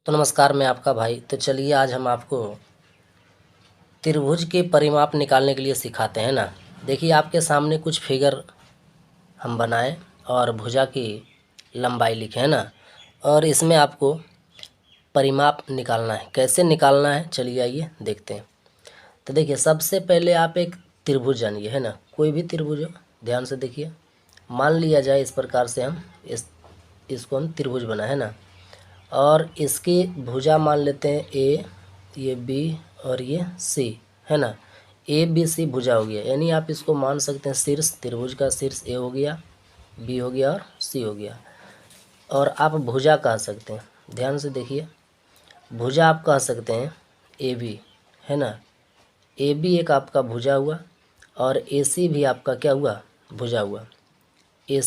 तो नमस्कार, मैं आपका भाई। तो चलिए आज हम आपको त्रिभुज के परिमाप निकालने के लिए सिखाते हैं ना। देखिए आपके सामने कुछ फिगर हम बनाए और भुजा की लंबाई लिखे है ना, और इसमें आपको परिमाप निकालना है। कैसे निकालना है चलिए आइए देखते हैं। तो देखिए सबसे पहले आप एक त्रिभुज जानिए है ना, कोई भी त्रिभुज हो, ध्यान से देखिए। मान लिया जाए इस प्रकार से हम इसको हम त्रिभुज बना है ना, और इसकी भुजा मान लेते हैं ए, ये बी और ये सी है ना। ए बी सी भुजा हो गया, यानी आप इसको मान सकते हैं शीर्ष, त्रिभुज का शीर्ष ए हो गया, बी हो गया और सी हो गया। और आप भुजा कह सकते हैं, ध्यान से देखिए, भुजा आप कह सकते हैं ए बी है ना। ए बी एक आपका भुजा हुआ और ए सी भी आपका क्या हुआ, भुजा हुआ। ए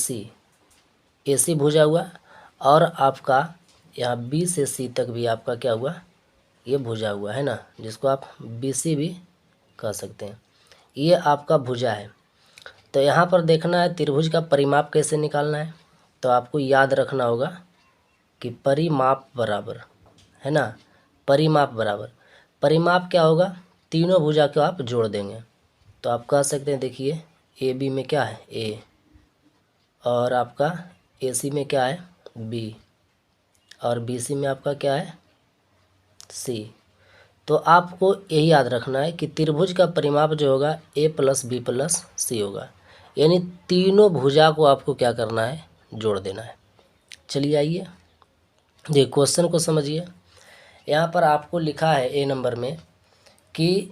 सी भुजा हुआ और आपका यहाँ बी से सी तक भी आपका क्या हुआ, ये भुजा हुआ है ना, जिसको आप बी सी भी कह सकते हैं। ये आपका भुजा है। तो यहाँ पर देखना है त्रिभुज का परिमाप कैसे निकालना है। तो आपको याद रखना होगा कि परिमाप बराबर है ना, परिमाप बराबर, परिमाप क्या होगा, तीनों भुजा को आप जोड़ देंगे। तो आप कह सकते हैं, देखिए ए बी में क्या है ए, और आपका ए सी में क्या है बी, और बी सी में आपका क्या है सी। तो आपको यही याद रखना है कि त्रिभुज का परिमाप जो होगा ए प्लस बी प्लस सी होगा, यानी तीनों भुजा को आपको क्या करना है, जोड़ देना है। चलिए आइए ये क्वेश्चन को समझिए। यहाँ पर आपको लिखा है ए नंबर में कि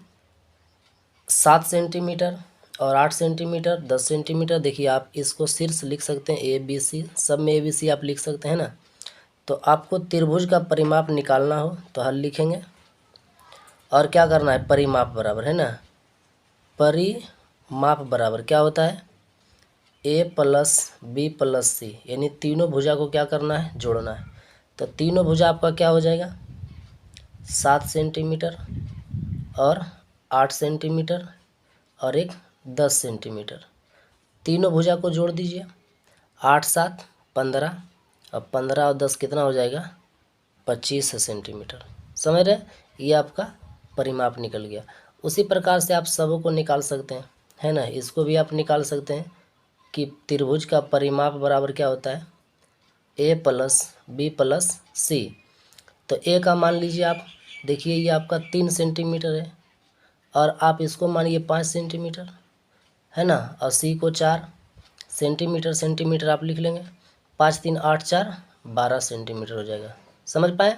7 सेंटीमीटर और 8 सेंटीमीटर 10 सेंटीमीटर। देखिए आप इसको शीर्ष लिख सकते हैं, ए बी सी, सब में ए बी सी आप लिख सकते हैं ना। तो आपको त्रिभुज का परिमाप निकालना हो तो हल लिखेंगे और क्या करना है, परिमाप बराबर है ना, परिमाप बराबर क्या होता है, ए प्लस बी प्लस सी, यानी तीनों भुजा को क्या करना है, जोड़ना है। तो तीनों भुजा आपका क्या हो जाएगा, 7 सेंटीमीटर और 8 सेंटीमीटर और एक 10 सेंटीमीटर। तीनों भुजा को जोड़ दीजिए, 8 7 15, और 15 और 10 कितना हो जाएगा, 25 सेंटीमीटर। समझ रहे, ये आपका परिमाप निकल गया। उसी प्रकार से आप सबों को निकाल सकते हैं है ना। इसको भी आप निकाल सकते हैं कि त्रिभुज का परिमाप बराबर क्या होता है, ए प्लस बी प्लस सी। तो ए का मान लीजिए आप, देखिए ये आपका 3 सेंटीमीटर है, और आप इसको मानिए 5 सेंटीमीटर है ना, और सी को 4 सेंटीमीटर आप लिख लेंगे। 5 3 8 4 12 सेंटीमीटर हो जाएगा। समझ पाए।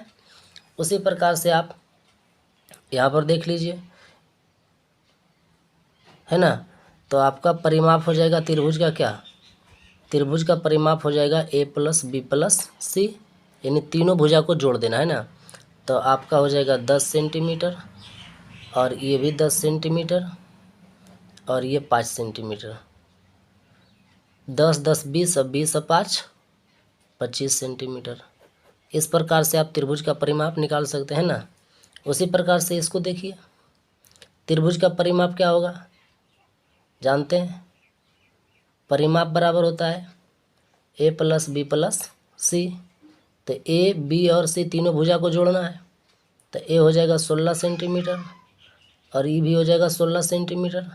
उसी प्रकार से आप यहाँ पर देख लीजिए है ना। तो आपका परिमाप हो जाएगा त्रिभुज का क्या, त्रिभुज का परिमाप हो जाएगा ए प्लस बी प्लस सी, यानी तीनों भुजा को जोड़ देना है ना। तो आपका हो जाएगा 10 सेंटीमीटर, और ये भी 10 सेंटीमीटर, और ये 5 सेंटीमीटर। 10 10 20 और 20 और 5 25 सेंटीमीटर। इस प्रकार से आप त्रिभुज का परिमाप निकाल सकते हैं ना। उसी प्रकार से इसको देखिए, त्रिभुज का परिमाप क्या होगा, जानते हैं, परिमाप बराबर होता है ए प्लस बी प्लस सी। तो ए बी और सी तीनों भुजा को जोड़ना है। तो ए हो जाएगा 16 सेंटीमीटर, और ई भी हो जाएगा 16 सेंटीमीटर,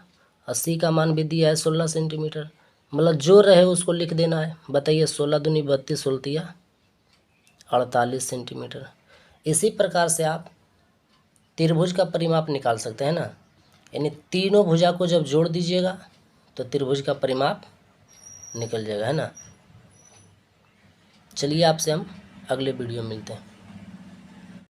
और सी का मान भी दिया है 16 सेंटीमीटर। मतलब जो रहे उसको लिख देना है। बताइए 16 दूनी 32, 16 48 सेंटीमीटर। इसी प्रकार से आप त्रिभुज का परिमाप निकाल सकते हैं ना, यानी तीनों भुजा को जब जोड़ दीजिएगा तो त्रिभुज का परिमाप निकल जाएगा है ना। चलिए आपसे हम अगले वीडियो में मिलते हैं।